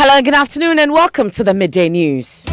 Hello, good afternoon and welcome to the Midday News.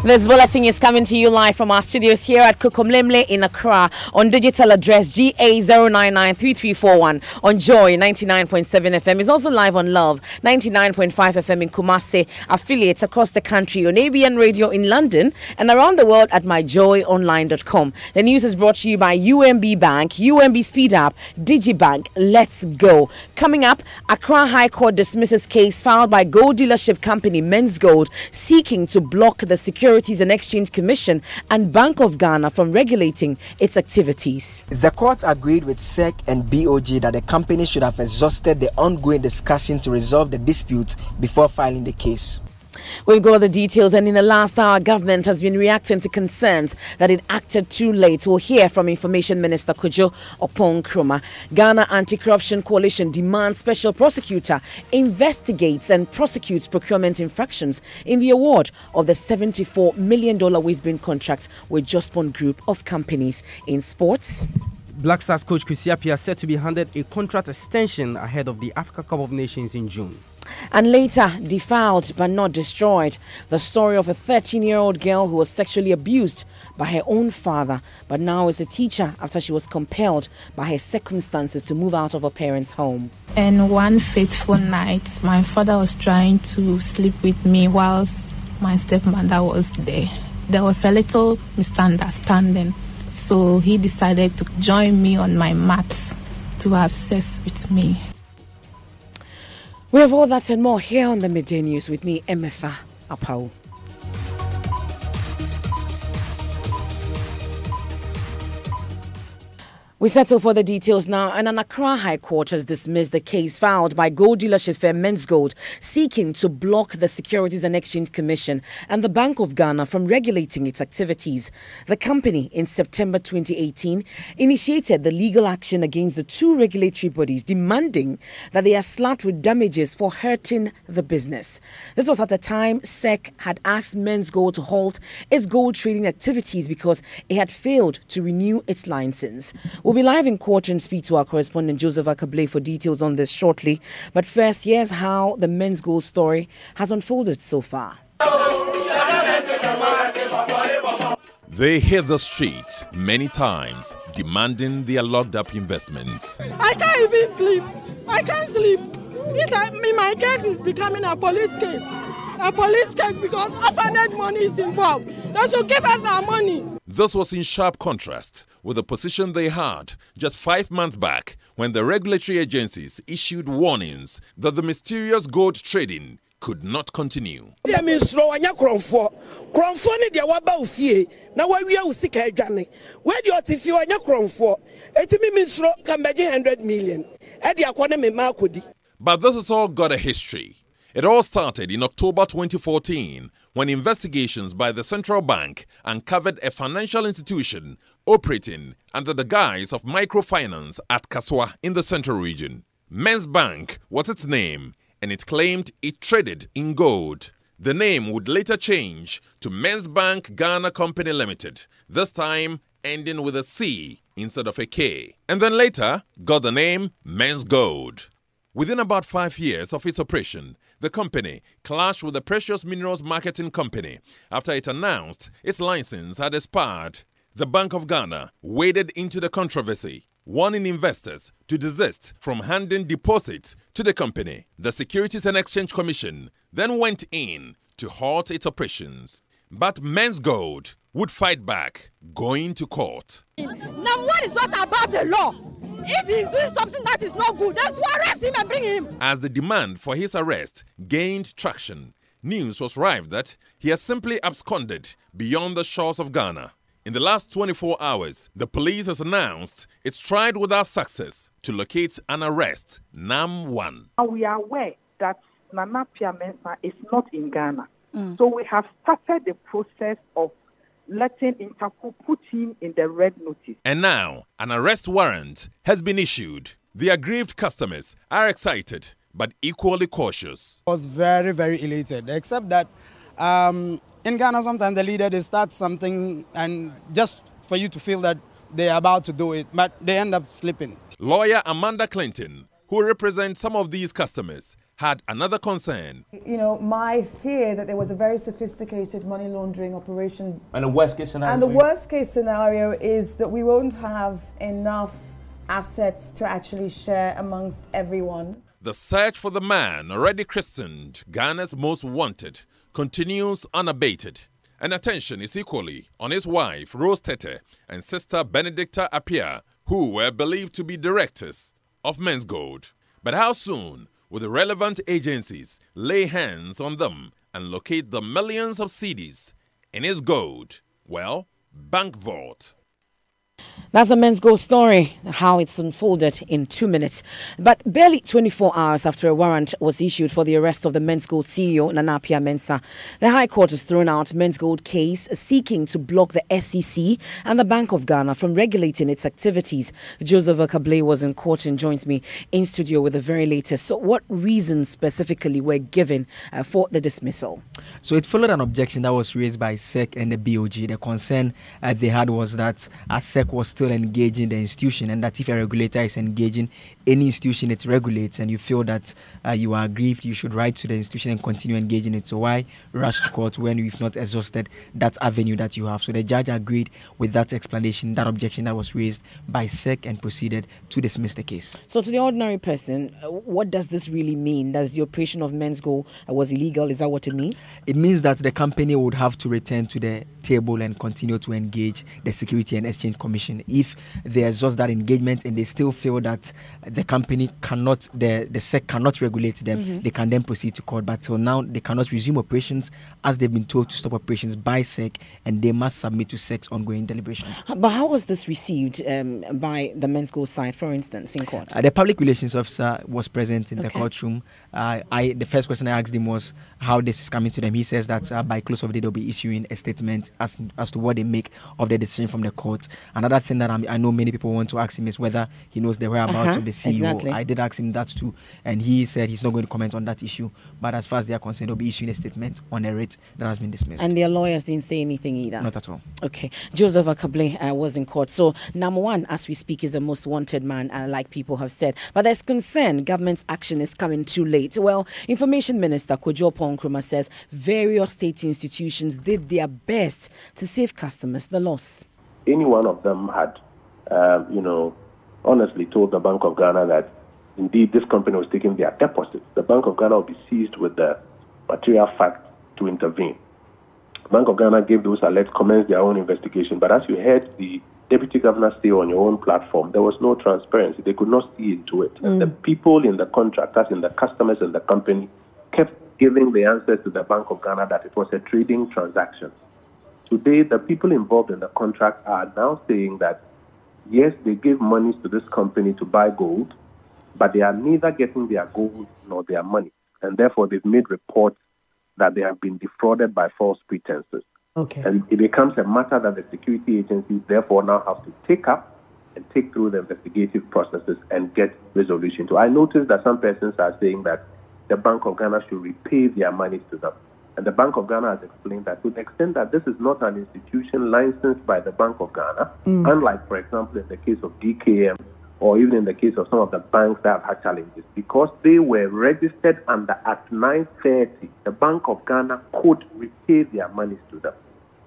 This bulletin is coming to you live from our studios here at Kukumlemle in Accra on digital address GA0993341 on Joy 99.7 FM. It's also live on Love 99.5 FM in Kumasi, affiliates across the country on ABN Radio in London and around the world at myjoyonline.com. The news is brought to you by UMB Bank, UMB Speed Up, Digibank. Let's go. Coming up, Accra High Court dismisses case filed by gold dealership company Men's Gold seeking to block the Securities and Exchange Commission and Bank of Ghana from regulating its activities. The court agreed with SEC and BOG that the company should have exhausted the ongoing discussion to resolve the disputes before filing the case. We've got the details, and in the last hour, government has been reacting to concerns that it acted too late. We'll hear from Information Minister Kojo Oppong-Nkrumah. Ghana Anti-Corruption Coalition demands special prosecutor investigates and prosecutes procurement infractions in the award of the $74 million waste-bin contract with Jospon Group of companies. In sports, Black Stars coach Kwesi Appiah said to be handed a contract extension ahead of the Africa Cup of Nations in June. And later, defiled but not destroyed, the story of a 13-year-old girl who was sexually abused by her own father, but now is a teacher after she was compelled by her circumstances to move out of her parents' home. And one fateful night, my father was trying to sleep with me whilst my stepmother was there. There was a little misunderstanding, so he decided to join me on my mat to have sex with me. We have all that and more here on the Midday News with me, Emefa Apau. We settle for the details now, and an Accra High Court has dismissed the case filed by gold dealership firm Men's Gold seeking to block the Securities and Exchange Commission and the Bank of Ghana from regulating its activities. The company, in September 2018, initiated the legal action against the two regulatory bodies, demanding that they are slapped with damages for hurting the business. This was at a time SEC had asked Men's Gold to halt its gold trading activities because it had failed to renew its license. We'll be live in court and speak to our correspondent Joseph Akable for details on this shortly. But first, here's how the Men's Gold story has unfolded so far. They hit the streets many times, demanding their locked-up investments. I can't even sleep. I can't sleep. My case is becoming a police case. A police case because orphanage money is involved. They should give us our money. This was in sharp contrast with the position they had just 5 months back when the regulatory agencies issued warnings that the mysterious gold trading could not continue. But this has all got a history. It all started in October 2014 when investigations by the central bank uncovered a financial institution operating under the guise of microfinance at Kaswa in the central region. Men's Bank was its name, and it claimed it traded in gold. The name would later change to Men's Bank Ghana Company Limited, this time ending with a C instead of a K, and then later got the name Men's Gold. Within about 5 years of its operation, the company clashed with the Precious Minerals Marketing Company after it announced its license had expired. The Bank of Ghana waded into the controversy, warning investors to desist from handing deposits to the company. The Securities and Exchange Commission then went in to halt its operations. But Men's Gold would fight back, going to court. Number one is not above the law. If he's doing something that is not good, let's arrest him and bring him. As the demand for his arrest gained traction, news was rife that he has simply absconded beyond the shores of Ghana. In the last 24 hours, the police has announced it's tried without success to locate and arrest Nam 1. We are aware that Nana Appiah Mensah is not in Ghana. So we have started the process of letting Interpol put him in the red notice. And now, an arrest warrant has been issued. The aggrieved customers are excited, but equally cautious. I was very, very elated, except that in Ghana, sometimes the leader, they start something and just for you to feel that they're about to do it, but they end up slipping. Lawyer Amanda Clinton, who who represent some of these customers, had another concern. You know, my fear that there was a very sophisticated money laundering operation. And the worst case scenario? And the worst case scenario is that we won't have enough assets to actually share amongst everyone. The search for the man, already christened Ghana's most wanted, continues unabated. And attention is equally on his wife, Rose Tete, and sister Benedicta Appiah, who were believed to be directors of Men's Gold. But how soon will the relevant agencies lay hands on them and locate the millions of cedis in his gold? Well, bank vault. That's a Men's Gold story, how it's unfolded in 2 minutes. But barely 24 hours after a warrant was issued for the arrest of the Men's Gold CEO, Nana Appiah Mensah, the High Court has thrown out Men's Gold case seeking to block the SEC and the Bank of Ghana from regulating its activities. Joseph Akable was in court and joins me in studio with the very latest. So what reasons specifically were given for the dismissal? So it followed an objection that was raised by SEC and the BOG. The concern they had was that SEC was still engaging the institution, and that if a regulator is engaging any institution it regulates and you feel that you are aggrieved, you should write to the institution and continue engaging it. So why rush to court when you've not exhausted that avenue that you have? So the judge agreed with that explanation, that objection that was raised by SEC, and proceeded to dismiss the case. So to the ordinary person, what does this really mean? That the operation of Men's Gold was illegal? Is that what it means? It means that the company would have to return to the table and continue to engage the Security and Exchange Commission. If they exhaust that engagement and they still feel that the company cannot, the SEC cannot regulate them, they can then proceed to court. But till now, they cannot resume operations as they've been told to stop operations by SEC, and they must submit to SEC's ongoing deliberation. But how was this received by the Men's Gold side, for instance, in court? The public relations officer was present in the courtroom. The first question I asked him was how this is coming to them. He says that by close of the day, they'll be issuing a statement as to what they make of the decision from the court. Another thing that I know many people want to ask him is whether he knows the whereabouts of the CEO. Exactly. I did ask him that too, and he said he's not going to comment on that issue. But as far as they are concerned, they'll be issuing a statement on a writ that has been dismissed. And their lawyers didn't say anything either? Not at all. Okay. Joseph Akable was in court. So number one, as we speak, is the most wanted man, like people have said. But there's concern government's action is coming too late. Well, Information Minister Kojo Oppong-Nkrumah says various state institutions did their best to save customers the loss. Any one of them had, honestly told the Bank of Ghana that indeed this company was taking their deposits, the Bank of Ghana will be seized with the material fact to intervene. Bank of Ghana gave those alerts, commenced their own investigation. But as you heard the Deputy Governor say on your own platform, there was no transparency. They could not see into it. The people in the contractors, in the customers in the company, kept giving the answers to the Bank of Ghana that it was a trading transaction. Today, the people involved in the contract are now saying that, yes, they gave monies to this company to buy gold, but they are neither getting their gold nor their money. And therefore, they've made reports that they have been defrauded by false pretenses. Okay. And it becomes a matter that the security agencies therefore now have to take up and take through the investigative processes and get resolution to. I noticed that some persons are saying that the Bank of Ghana should repay their monies to them. And the Bank of Ghana has explained that to the extent that this is not an institution licensed by the Bank of Ghana, unlike, for example, in the case of DKM or even in the case of some of the banks that have had challenges, because they were registered under Act 930, the Bank of Ghana could repay their monies to them.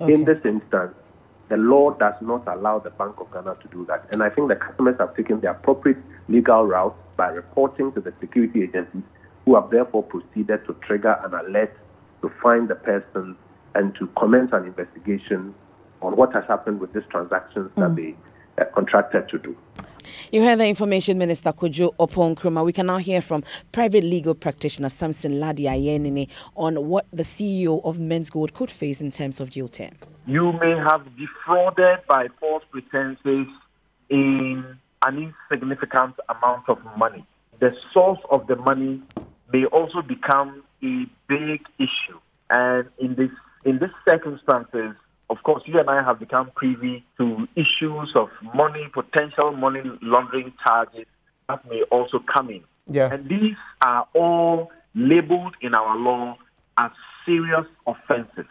Okay. In this instance, the law does not allow the Bank of Ghana to do that. And I think the customers have taken the appropriate legal route by reporting to the security agencies, who have therefore proceeded to trigger an alert to find the person and to commence an investigation on what has happened with these transactions that they contracted to do. You heard the Information Minister Kojo Oppong-Nkrumah. We can now hear from private legal practitioner Samson Ladi Ayenini on what the CEO of Men's Gold could face in terms of jail term. You may have defrauded by false pretenses in an insignificant amount of money. The source of the money may also become a big issue. And in this circumstances, of course, you and I have become privy to issues of potential money laundering charges that may also come in. Yeah. And these are all labeled in our law as serious offenses.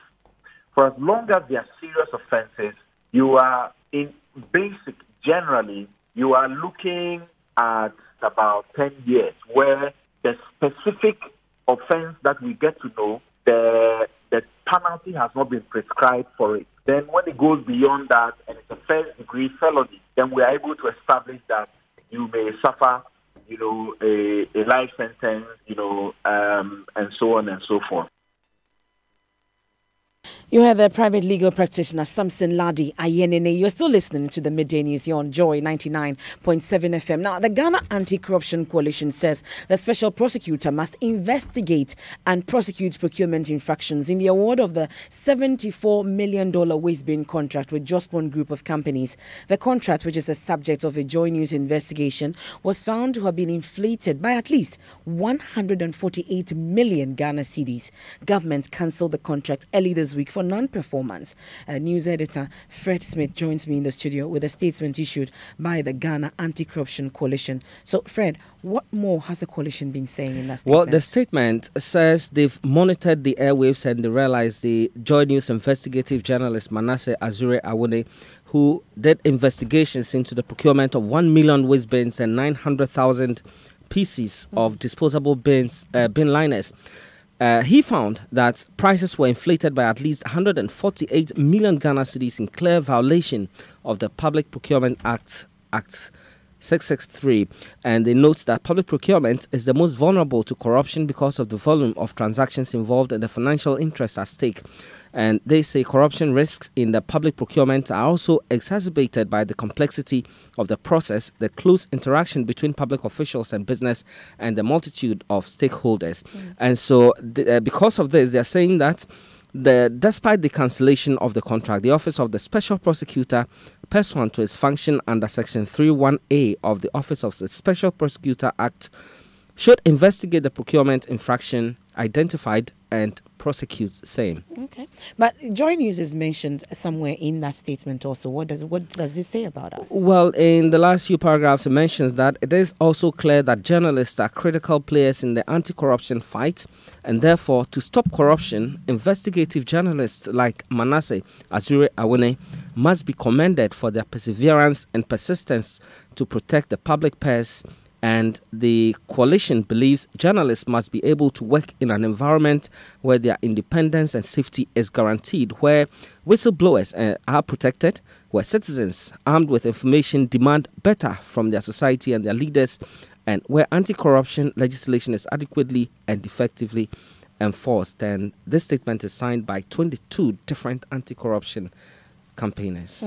For as long as they are serious offenses, you are generally, you are looking at about 10 years, where the specific offense that we get to know, the penalty has not been prescribed for it. Then when it goes beyond that and it's a first-degree felony, then we are able to establish that you may suffer, a life sentence, and so on and so forth. You heard the private legal practitioner Samson Ladi Ayenene. You're still listening to the Midday News here on Joy 99.7 FM. Now, the Ghana Anti-Corruption Coalition says the special prosecutor must investigate and prosecute procurement infractions in the award of the $74 million waste bin contract with Jospon Group of Companies. The contract, which is the subject of a Joy News investigation, was found to have been inflated by at least 148 million Ghana cedis. Government cancelled the contract early this week for non-performance. News editor Fred Smith joins me in the studio with a statement issued by the Ghana Anti-Corruption Coalition. So, Fred, what more has the coalition been saying in that statement? Well, the statement says they've monitored the airwaves and they realized the Joy News investigative journalist Manasseh Azure Awone, who did investigations into the procurement of 1 million waste bins and 900,000 pieces of disposable bin liners. He found that prices were inflated by at least 148 million Ghana cedis in clear violation of the Public Procurement Act 663, and they note that public procurement is the most vulnerable to corruption because of the volume of transactions involved and the financial interests at stake. And they say corruption risks in the public procurement are also exacerbated by the complexity of the process, the close interaction between public officials and business, and the multitude of stakeholders. And so because of this, they're saying that despite the cancellation of the contract, the Office of the Special Prosecutor, pursuant to its function under Section 31A of the Office of the Special Prosecutor Act, should investigate the procurement infraction identified and prosecute same. Okay, but Joy News is mentioned somewhere in that statement also. What does it say about us? Well, in the last few paragraphs, it mentions that it is also clear that journalists are critical players in the anti-corruption fight, and therefore, to stop corruption, investigative journalists like Manasseh Azure Awone must be commended for their perseverance and persistence to protect the public purse. And the coalition believes journalists must be able to work in an environment where their independence and safety is guaranteed, where whistleblowers are protected, where citizens armed with information demand better from their society and their leaders, and where anti-corruption legislation is adequately and effectively enforced. And this statement is signed by 22 different anti-corruption campaigners.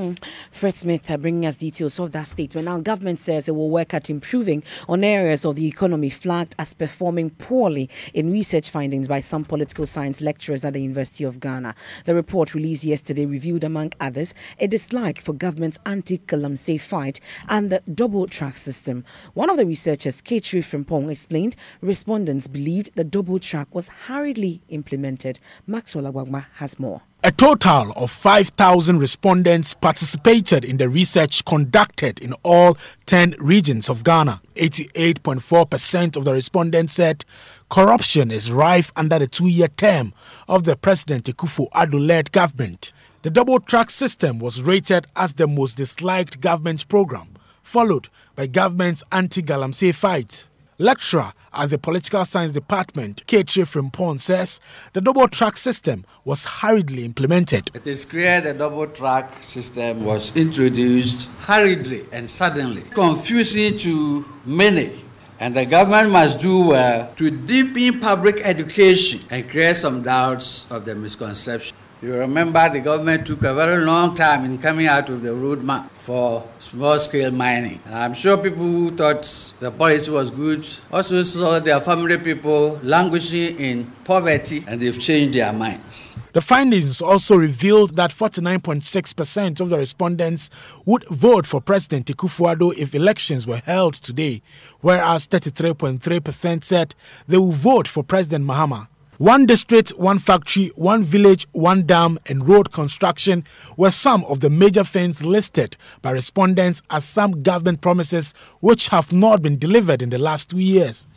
Fred Smith bringing us details of that statement. Now, government says it will work at improving on areas of the economy flagged as performing poorly in research findings by some political science lecturers at the University of Ghana. The report released yesterday reviewed, among others, a dislike for government's anti-Galamsey fight and the double-track system. One of the researchers, Ketri Frimpong, explained respondents believed the double-track was hurriedly implemented. Maxwell Agwagma has more. A total of 5,000 respondents participated in the research conducted in all 10 regions of Ghana. 88.4% of the respondents said corruption is rife under the 2-year term of the President Akufo-Addo-led government. The double-track system was rated as the most disliked government program, followed by government's anti-Galamsey fight. Lecturer at the Political Science Department, Ketri Frimpong, says the double-track system was hurriedly implemented. It is clear the double-track system was introduced hurriedly and suddenly, confusing to many. And the government must do well to deepen public education and clear some doubts of the misconception. You remember the government took a very long time in coming out with the roadmap for small-scale mining. And I'm sure people who thought the policy was good also saw their family people languishing in poverty, and they've changed their minds. The findings also revealed that 49.6% of the respondents would vote for President Akufo-Addo if elections were held today, whereas 33.3% said they would vote for President Mahama. One district, one factory, one village, one dam, and road construction were some of the major things listed by respondents as some government promises which have not been delivered in the last 2 years.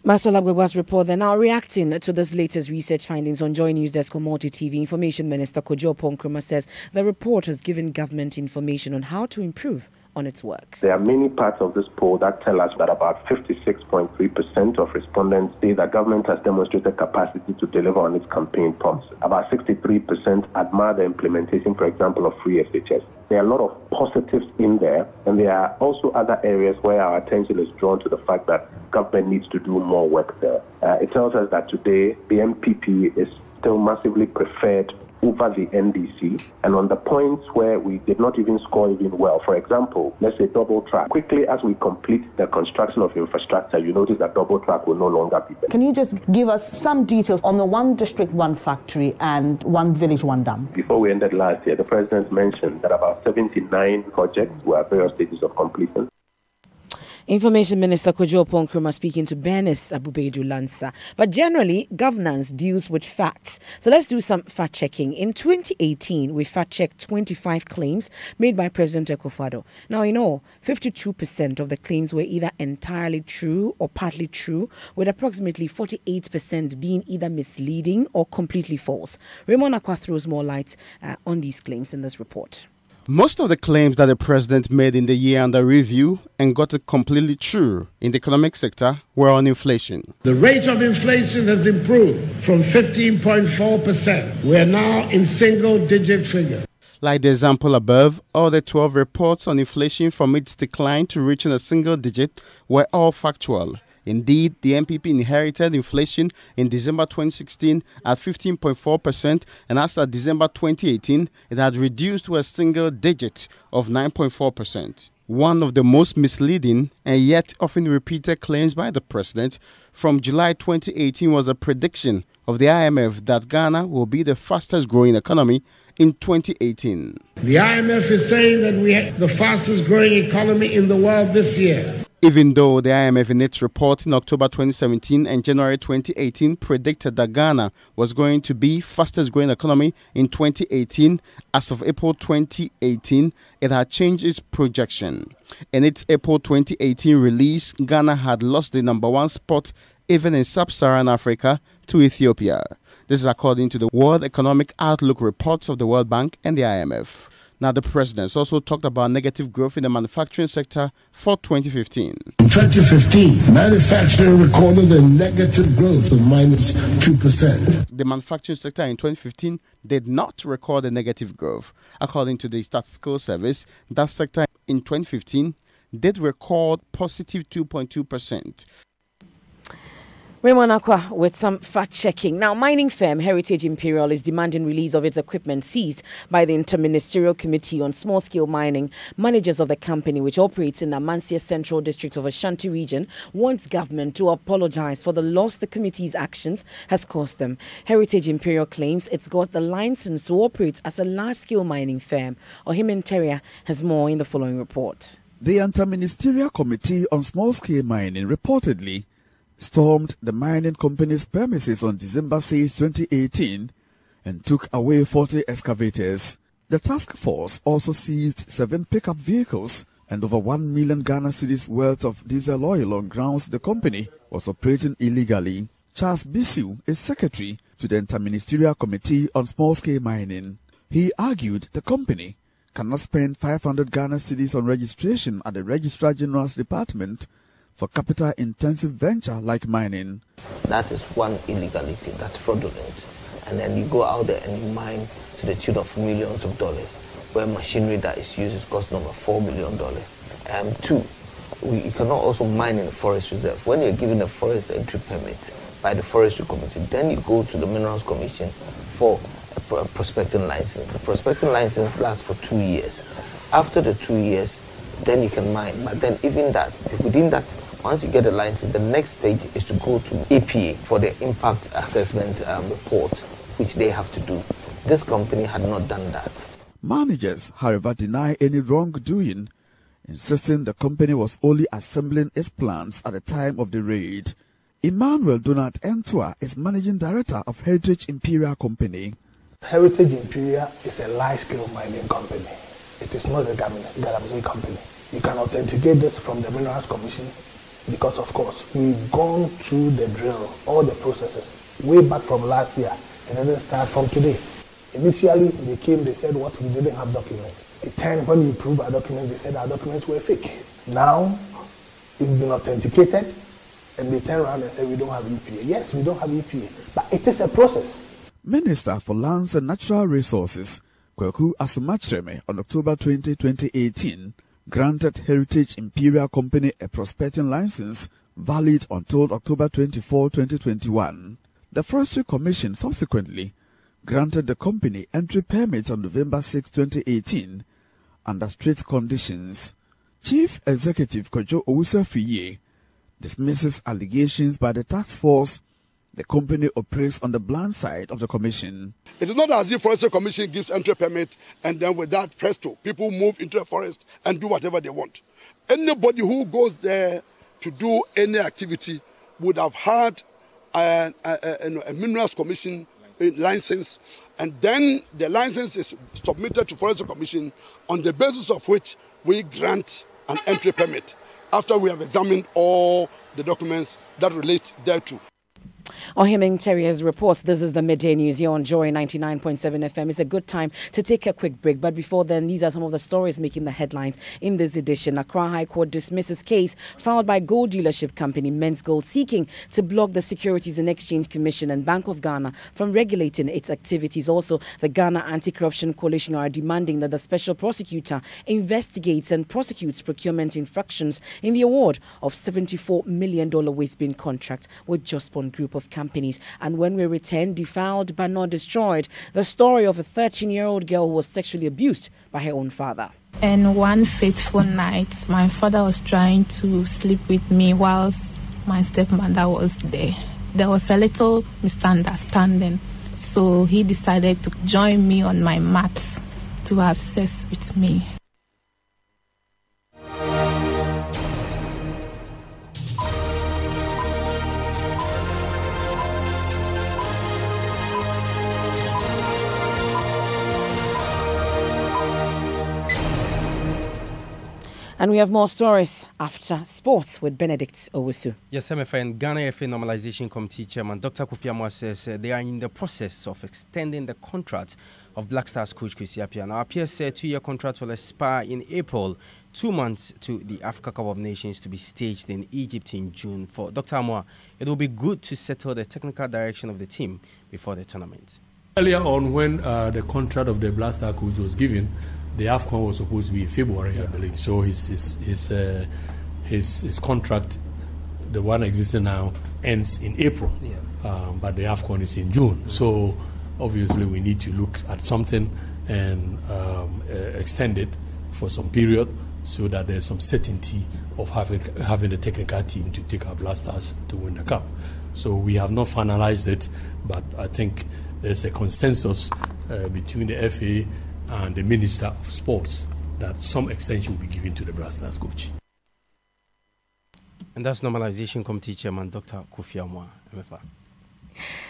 Maxwell Agwagwa's report then. Now, reacting to this latest research findings on Joy News Desk Multi TV, Information Minister Kojo Ponkrumah says the report has given government information on how to improve on its work. There are many parts of this poll that tell us that about 56.3% of respondents say that government has demonstrated capacity to deliver on its campaign promises. About 63% admire the implementation, for example, of free SHS. There are a lot of positives in there, and there are also other areas where our attention is drawn to the fact that government needs to do more work there. It tells us that today the MPP is still massively preferred over the NDC, and on the points where we did not even score even well, for example, let's say double track. Quickly as we complete the construction of infrastructure, you notice that double track will no longer be there. Can you just give us some details on the one district, one factory and one village, one dam? Before we ended last year, the President mentioned that about 79 projects were at various stages of completion. Information Minister Kojo Oppong-Nkrumah speaking to Bernice Abubedu Lansa. But generally, governance deals with facts. So let's do some fact-checking. In 2018, we fact-checked 25 claims made by President Akufo-Addo. Now, in all, 52% of the claims were either entirely true or partly true, with approximately 48% being either misleading or completely false. Raymond Akwa throws more light on these claims in this report. Most of the claims that the president made in the year under review and got it completely true in the economic sector were on inflation. The rate of inflation has improved from 15.4%. We are now in single-digit figures. Like the example above, all the 12 reports on inflation from its decline to reaching a single digit were all factual. Indeed, the MPP inherited inflation in December 2016 at 15.4%, and as of December 2018, it had reduced to a single digit of 9.4%. One of the most misleading and yet often repeated claims by the president from July 2018 was a prediction of the IMF that Ghana will be the fastest growing economy in 2018. The IMF is saying that we have the fastest growing economy in the world this year. Even though the IMF in its report in October 2017 and January 2018 predicted that Ghana was going to be fastest growing economy in 2018, as of April 2018, it had changed its projection. In its April 2018 release, Ghana had lost the #1 spot even in sub-Saharan Africa to Ethiopia. This is according to the World Economic Outlook reports of the World Bank and the IMF. Now, the president also talked about negative growth in the manufacturing sector for 2015. In 2015, manufacturing recorded a negative growth of minus 2%. The manufacturing sector in 2015 did not record a negative growth. According to the Statistical Service, that sector in 2015 did record positive 2.2%. Raymond Akwa with some fact-checking. Now, mining firm Heritage Imperial is demanding release of its equipment seized by the Interministerial Committee on Small-Scale Mining. Managers of the company, which operates in the Amansia Central District of Ashanti region, wants government to apologize for the loss the committee's actions has caused them. Heritage Imperial claims it's got the license to operate as a large-scale mining firm. Ohimen Teria has more in the following report. The Interministerial Committee on Small-Scale Mining reportedly stormed the mining company's premises on December 6, 2018 and took away 40 excavators. The task force also seized 7 pickup vehicles and over 1 million Ghana cedis worth of diesel oil on grounds the company was operating illegally. Charles Bisu is secretary to the Interministerial Committee on Small-Scale Mining. He argued the company cannot spend 500 Ghana cedis on registration at the Registrar General's Department for capital-intensive venture like mining. That is one illegality, that's fraudulent. And then you go out there and you mine to the tune of millions of dollars, where machinery that is used is cost over $4 million. 2, you cannot also mine in the forest reserve. When you're given a forest entry permit by the Forestry Committee, then you go to the Minerals Commission for a prospecting license. The prospecting license lasts for 2 years. After the 2 years, then you can mine. But then even that, within that, once you get a license, the next stage is to go to EPA for the impact assessment report, which they have to do. This company had not done that. Managers, however, deny any wrongdoing, insisting the company was only assembling its plants at the time of the raid. Emmanuel Donat Entua is managing director of Heritage Imperial Company. Heritage Imperial is a large-scale mining company. It is not a Galamsey company. You can authenticate this from the Minerals Commission because, of course, we've gone through the drill, all the processes, way back from last year, and it didn't start from today. Initially, they came, they said what, we didn't have documents. The time when we proved our documents, they said our documents were fake. Now, it's been authenticated, and they turn around and say we don't have EPA. Yes, we don't have EPA, but it is a process. Minister for Lands and Natural Resources, Kweku Asumachreme, on October 20, 2018, granted Heritage Imperial Company a prospecting license valid until October 24, 2021. The Forestry Commission subsequently granted the company entry permit on November 6, 2018, under strict conditions. Chief Executive Kojo Owusu-Afiye dismisses allegations by the task force the company operates on the blind side of the commission. It is not as if Forestry Commission gives entry permit and then with that presto, people move into the forest and do whatever they want. Anybody who goes there to do any activity would have had a Minerals Commission license, and then the license is submitted to Forestry Commission, on the basis of which we grant an entry permit after we have examined all the documents that relate thereto. Ohimin Terriers reports. This is the Midday News here on Joy 99.7 FM. It's a good time to take a quick break, but before then, these are some of the stories making the headlines in this edition. Accra High Court dismisses case filed by gold dealership company Men's Gold seeking to block the Securities and Exchange Commission and Bank of Ghana from regulating its activities. Also, the Ghana Anti-Corruption Coalition are demanding that the special prosecutor investigates and prosecutes procurement infractions in the award of $74 million waste bin contract with Jospon Group of companies. And when we return, defiled but not destroyed, the story of a 13-year-old girl who was sexually abused by her own father. And one fateful night, my father was trying to sleep with me whilst my stepmother was there. There was a little misunderstanding, so he decided to join me on my mat to have sex with me. And we have more stories after sports with Benedict Owusu. Yes, MFN, Ghana FA Normalization Committee Chairman Dr. Kofi Amoah says they are in the process of extending the contract of Black Stars coach Kwesi Appiah. Now, Appiah's 2-year contract will expire in April, 2 months to the Africa Cup of Nations to be staged in Egypt in June. For Dr. Amoah, it will be good to settle the technical direction of the team before the tournament. Earlier on, when the contract of the Black Stars coach was given, the AFCON was supposed to be in February, I believe. So his contract, the one existing now, ends in April. But the AFCON is in June. So obviously we need to look at something and extend it for some period so that there's some certainty of having the technical team to take our Black Stars to win the cup. So we have not finalized it, but I think there's a consensus between the FA and the Minister of Sports that some extension will be given to the Black Stars coach. And that's Normalization Committee Chairman Dr. Kofi Amoah, MFA.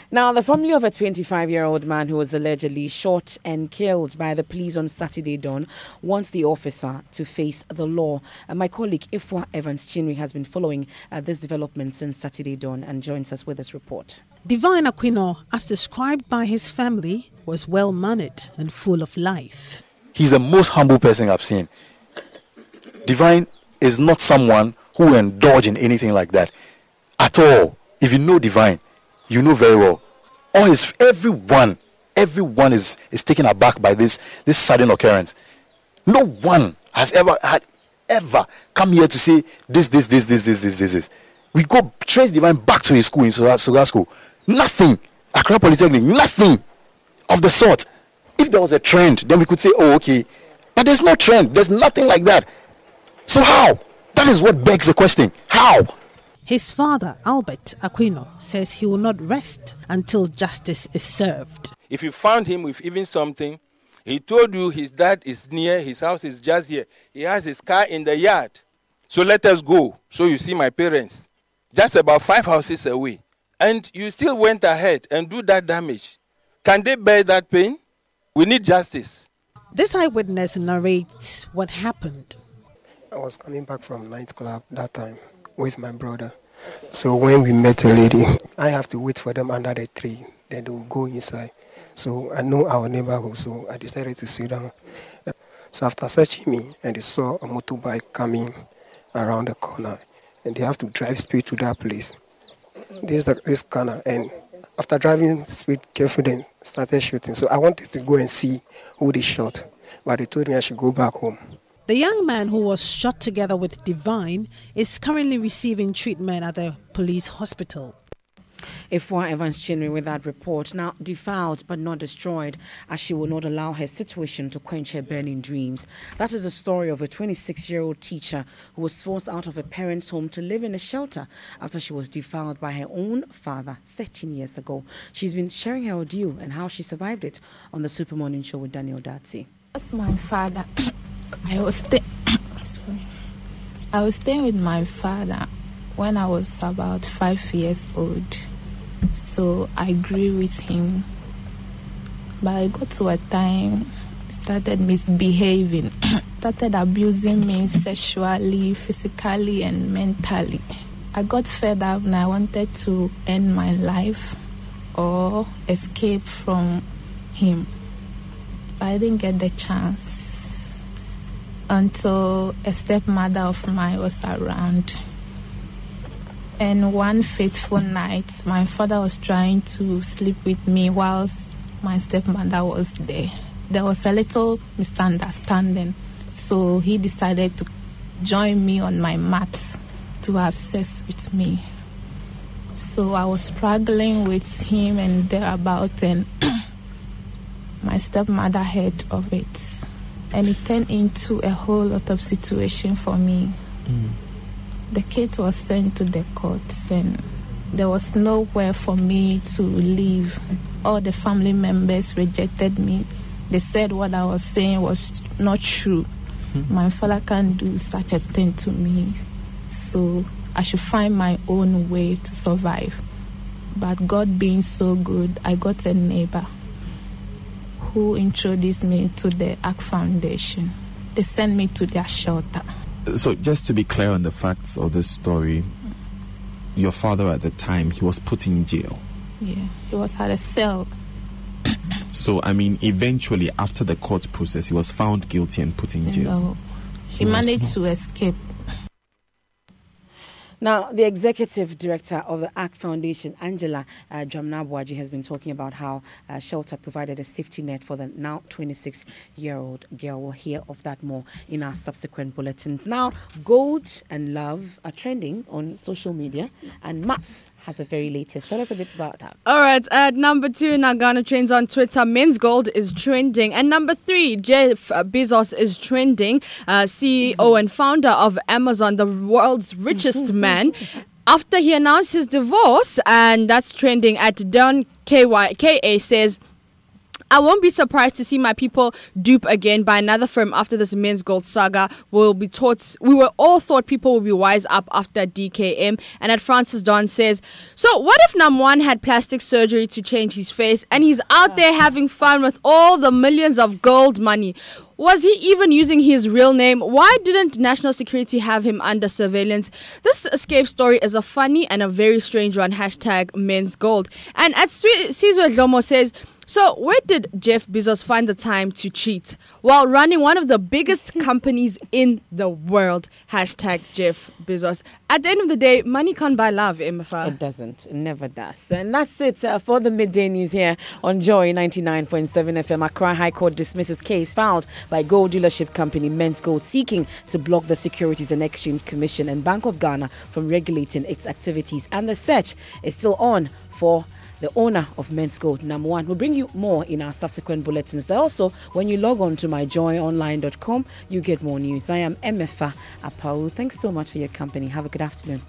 Now, the family of a 25-year-old man who was allegedly shot and killed by the police on Saturday dawn wants the officer to face the law. My colleague Ifwa Evans Chinwi has been following this development since Saturday dawn and joins us with this report. Divine Aquino, as described by his family, was well-mannered and full of life. He's the most humble person I've seen. Divine is not someone who will indulge in anything like that at all. If you know Divine, you know very well. Everyone is taken aback by this sudden occurrence. No one has ever come here to say this. We go trace Divine back to his school in Sugar School. Nothing. Accra Polytechnic, nothing of the sort. If there was a trend, then we could say, oh, okay. But there's no trend. There's nothing like that. So how? That is what begs the question. How? His father, Albert Aquino, says he will not rest until justice is served. If you found him with even something, he told you his dad is near, his house is just here. He has his car in the yard. So let us go. So you see my parents, just about 5 houses away. And you still went ahead and do that damage. Can they bear that pain? We need justice. This eyewitness narrates what happened. I was coming back from nightclub that time with my brother. So when we met a lady, I have to wait for them under the tree. Then they will go inside. So I know our neighborhood, so I decided to sit down. So after searching me, and they saw a motorbike coming around the corner, and they have to drive straight to that place. This corner, and after driving straight carefully, then started shooting. So I wanted to go and see who they shot, but they told me I should go back home. The young man who was shot together with Divine is currently receiving treatment at the police hospital. Ifwa Evans Chinwe with that report. Now, defiled but not destroyed, as she will not allow her situation to quench her burning dreams. That is the story of a 26-year-old teacher who was forced out of her parents' home to live in a shelter after she was defiled by her own father 13 years ago. She's been sharing her ordeal and how she survived it on the Super Morning Show with Daniel Datsi. That's my father. I was staying with my father when I was about 5 years old. So I grew with him. But I got to a time, started misbehaving, started abusing me sexually, physically, and mentally. I got fed up and I wanted to end my life or escape from him. But I didn't get the chance until a stepmother of mine was around. And one fateful night, my father was trying to sleep with me whilst my stepmother was there. There was a little misunderstanding, so he decided to join me on my mat to have sex with me. So I was struggling with him and thereabout, and my stepmother heard of it. And it turned into a whole lot of situation for me. The case was sent to the courts, and there was nowhere for me to live. All the family members rejected me. They said what I was saying was not true. My father can't do such a thing to me. So I should find my own way to survive. But God being so good, I got a neighbor who introduced me to the ACT Foundation. They sent me to their shelter. So just to be clear on the facts of this story, your father at the time, he was put in jail. Yeah, he was at a cell. So, I mean, eventually after the court process, he was found guilty and put in jail. No, he managed to escape. Now, the executive director of the ACT Foundation, Angela Dramnabwaji, has been talking about how shelter provided a safety net for the now 26-year-old girl. We'll hear of that more in our subsequent bulletins. Now, gold and love are trending on social media, and Maps has the very latest. Tell us a bit about that. All right, at number 2, Nagana trends on Twitter. Men's gold is trending. And number 3, Jeff Bezos is trending. CEO and founder of Amazon, the world's richest man. After he announced his divorce, and that's trending at Don KA says, I won't be surprised to see my people duped again by another firm after this men's gold saga. We were all thought people would be wise up after DKM. And at Francis Don says, so what if Nam1 had plastic surgery to change his face and he's out there having fun with all the millions of gold money? Was he even using his real name? Why didn't national security have him under surveillance? This escape story is a funny and a very strange one. Hashtag men's gold. And at Sizwe Dlomo says, so where did Jeff Bezos find the time to cheat while running one of the biggest companies in the world? Hashtag Jeff Bezos. At the end of the day, money can't buy love, Emma. It doesn't. It never does. And that's it for the midday news here on Joy 99.7 FM. Accra High Court dismisses case filed by gold dealership company Men's Gold seeking to block the Securities and Exchange Commission and Bank of Ghana from regulating its activities. And the search is still on for the owner of Men's Gold, Nam1. We'll bring you more in our subsequent bulletins. Also, when you log on to myjoyonline.com, you get more news. I am Emefa Apau. Thanks so much for your company. Have a good afternoon.